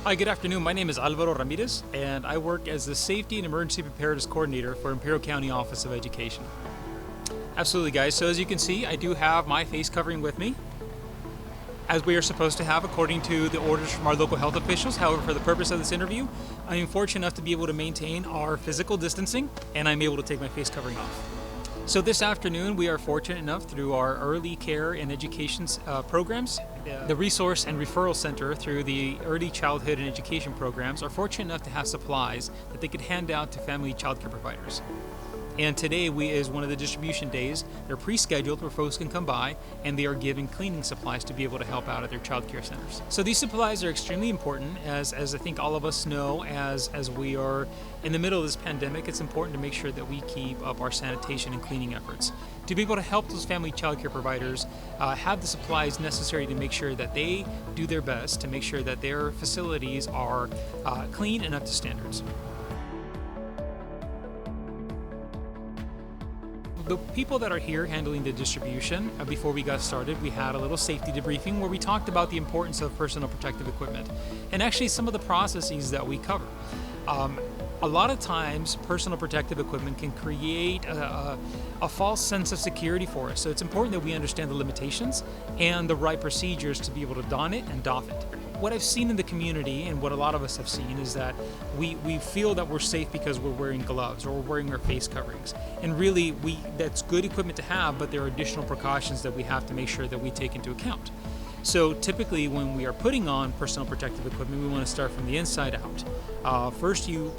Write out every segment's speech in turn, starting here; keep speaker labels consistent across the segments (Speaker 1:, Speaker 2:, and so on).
Speaker 1: Hi, good afternoon. My name is Alvaro Ramirez, and I work as the Safety and Emergency Preparedness Coordinator for Imperial County Office of Education. Absolutely, guys. So as you can see, I do have my face covering with me, as we are supposed to have according to the orders from our local health officials. However, for the purpose of this interview, I am fortunate enough to be able to maintain our physical distancing, and I'm able to take my face covering off. So this afternoon, we are fortunate enough through our early care and education programs, the Resource and Referral Center through the Early Childhood and Education programs are fortunate enough to have supplies that they could hand out to family child care providers. And today is one of the distribution days. They're pre-scheduled where folks can come by, and they are given cleaning supplies to be able to help out at their child care centers. So these supplies are extremely important, as I think all of us know, as we are in the middle of this pandemic. It's important to make sure that we keep up our sanitation and cleaning efforts to be able to help those family child care providers have the supplies necessary to make sure that they do their best to make sure that their facilities are clean and up to standards. The people that are here handling the distribution, before we got started, we had a little safety debriefing where we talked about the importance of personal protective equipment and actually some of the processes that we cover. A lot of times, personal protective equipment can create a false sense of security for us. So it's important that we understand the limitations and the right procedures to be able to don it and doff it. What I've seen in the community, and what a lot of us have seen, is that we feel that we're safe because we're wearing gloves or we're wearing our face coverings. And really, that's good equipment to have, but there are additional precautions that we have to make sure that we take into account. So typically when we are putting on personal protective equipment, we want to start from the inside out. First, you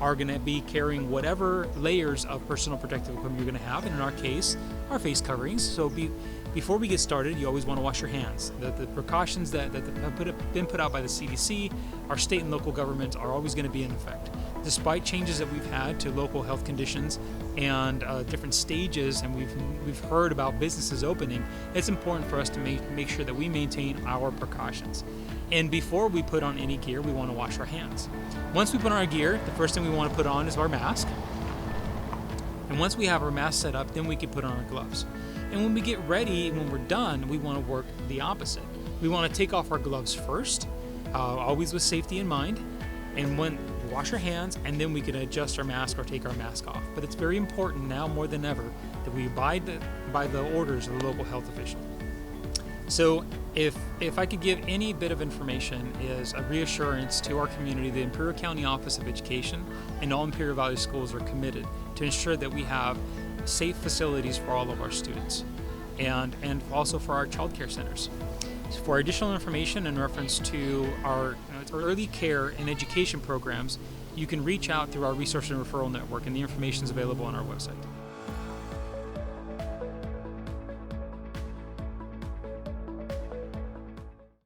Speaker 1: are going to be carrying whatever layers of personal protective equipment you're going to have, and in our case, our face coverings. So before we get started, you always want to wash your hands. The precautions that have been put out by the CDC, our state and local governments, are always going to be in effect. Despite changes that we've had to local health conditions and different stages, and we've heard about businesses opening, it's important for us to make sure that we maintain our precautions. And before we put on any gear, we want to wash our hands. Once we put on our gear, the first thing we want to put on is our mask. And once we have our mask set up, then we can put on our gloves. And when we get ready, when we're done, we want to work the opposite. We want to take off our gloves first, always with safety in mind, and wash our hands, and then we can adjust our mask or take our mask off. But it's very important now more than ever that we abide by the orders of the local health official. So if I could give any bit of information, is a reassurance to our community, the Imperial County Office of Education and all Imperial Valley schools are committed to ensure that we have safe facilities for all of our students and also for our child care centers. For additional information in reference to our early care and education programs, you can reach out through our Resource and Referral Network, and the information is available on our website.